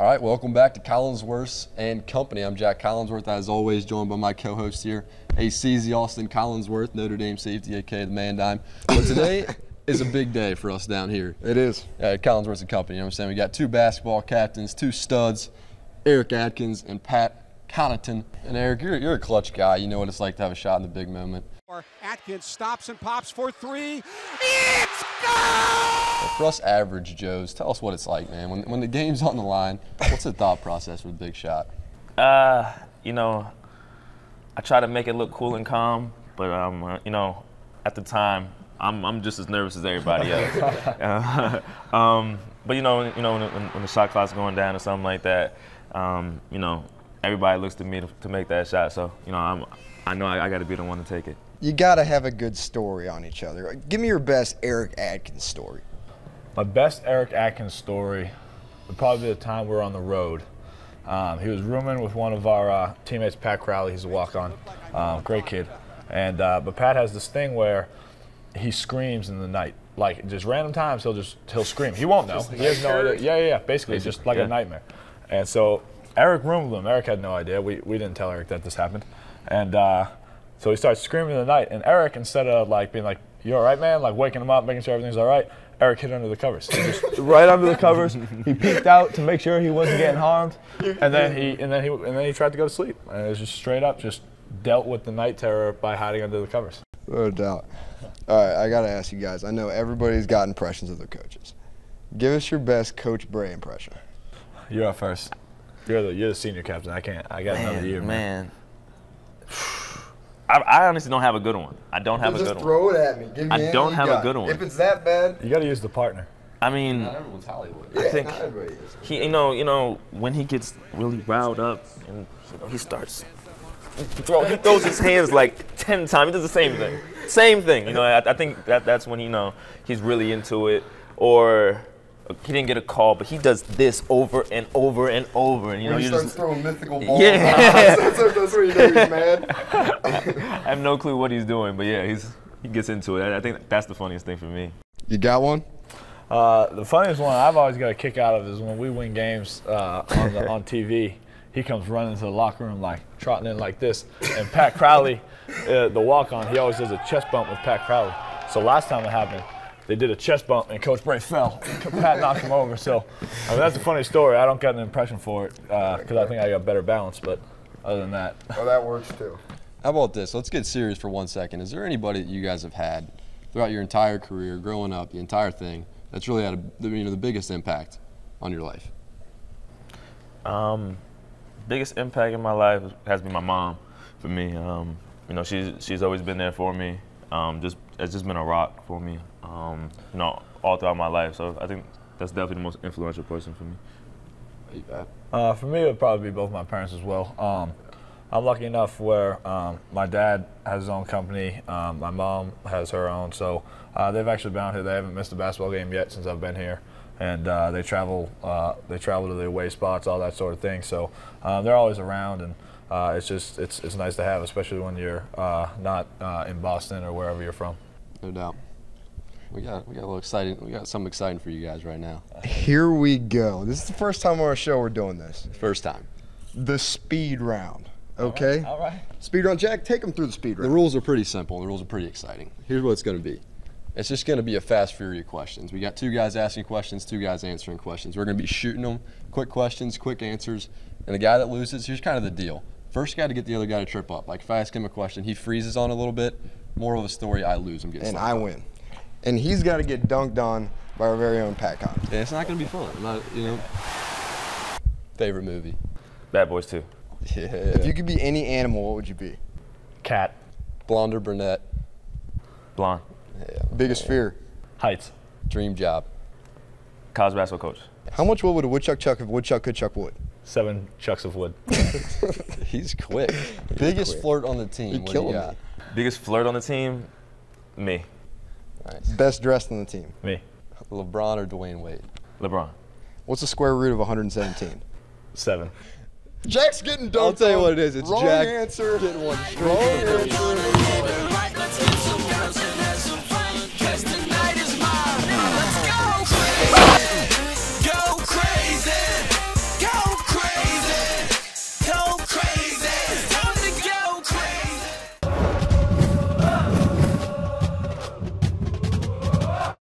All right, welcome back to Collinsworth and Company. I'm Jac Collinsworth, as always, joined by my co-host here, ACZ Austin Collinsworth, Notre Dame safety, aka the Man Dime. But today is a big day for us down here. It is. Collinsworth and Company, you know what I'm saying? We got two basketball captains, two studs, Eric Atkins and Pat Connaughton. And Eric, you're a clutch guy. You know what it's like to have a shot in the big moment. Atkins stops and pops for three. It's good! For us average Joes, tell us what it's like, man. When the game's on the line, what's the thought process for the big shot? You know, I try to make it look cool and calm, but you know, at the time, I'm just as nervous as everybody else. But you know, when the shot clock's going down or something like that, you know, everybody looks to me to make that shot. So you know, I know I got to be the one to take it. You got to have a good story on each other. Give me your best Eric Atkins story. My best Eric Atkins story would probably be the time we were on the road. He was rooming with one of our teammates, Pat Crowley. He's a walk-on, great kid. And but Pat has this thing where he screams in the night, like just random times. He'll scream. He won't know. He has no idea. Yeah. Basically, it's just like a nightmare. And so Eric roomed with him. Eric had no idea. We didn't tell Eric that this happened. And so he starts screaming in the night. And Eric, instead of like being like, "You all right, man?" like waking him up, making sure everything's all right, Eric hid under the covers. Just right under the covers. He peeked out to make sure he wasn't getting harmed, and then he tried to go to sleep. And it was just straight up, just dealt with the night terror by hiding under the covers. No doubt. All right, I got to ask you guys. I know everybody's got impressions of their coaches. Give us your best Coach Bray impression. You're up first. You're the senior captain. I got another year, man. I honestly don't have a good one. I don't have a good one. Just throw it at me. Give me I don't have a good one. If it's that bad, you got to use the partner. I mean, Not everyone's Hollywood. I think not everybody is. he, you know, when he gets really riled up and he starts, he throws his hands like 10 times. He does the same thing. Same thing. You know, I think that's when he's really into it. Or he didn't get a call, but he does this over and over and over. And you know, he you starts just throwing mythical balls. Yeah. That's where you know he's mad. I have no clue what he's doing, but yeah, he gets into it. I think that's the funniest thing for me. You got one? The funniest one I've always got a kick out of is when we win games on TV. He comes running into the locker room like trotting in like this, and Pat Crowley, the walk-on, he always does a chest bump with Pat Crowley. So last time it happened, they did a chest bump and Coach Bray fell. Pat knocked him over. So I mean, that's a funny story. I don't get an impression for it because I think I got better balance, but other than that. Oh, that works too. How about this? Let's get serious for 1 second. Is there anybody that you guys have had throughout your entire career, growing up, the entire thing, that's really had the biggest impact on your life? Biggest impact in my life has been my mom. For me, you know, she's always been there for me. It's just been a rock for me. You know, all throughout my life. So I think that's definitely the most influential person for me. For me, it would probably be both my parents as well. I'm lucky enough where my dad has his own company, my mom has her own, so they've actually been out here. They haven't missed a basketball game yet since I've been here, and they travel to the away spots, all that sort of thing. So they're always around, and it's nice to have, especially when you're not in Boston or wherever you're from. No doubt. We got a little exciting. We got something exciting for you guys right now. Here we go. This is the first time on our show we're doing this. First time. The speed round. Okay? All right. Speed round. Jack, take them through the speed round. The rules are pretty simple. The rules are pretty exciting. Here's what it's going to be. It's just going to be a fast, furious questions. We got two guys asking questions, two guys answering questions. We're going to be shooting them, quick questions, quick answers. And the guy that loses, here's kind of the deal. First guy to get the other guy to trip up. Like if I ask him a question, he freezes on a little bit. Moral of the story, I lose. And I win. And he's got to get dunked on by our very own Pat Connaughton. Yeah, it's not going to be fun. I'm not, you know. Favorite movie? Bad Boys 2. Yeah. If you could be any animal, what would you be? Cat. Blonde or brunette? Blonde. Yeah. Biggest fear? Heights. Dream job? College basketball coach. How much wood would a woodchuck chuck if a woodchuck could chuck wood? 7 chucks of wood. He's quick. Biggest flirt on the team? You're killing me. Biggest flirt on the team? Me. Nice. Best dressed on the team? Me. LeBron or Dwayne Wade? LeBron. What's the square root of 117? 7. Jack's getting dunked. I'll tell you what it is. It's Wrong Jack answer. getting one straight Wrong to the face. answer.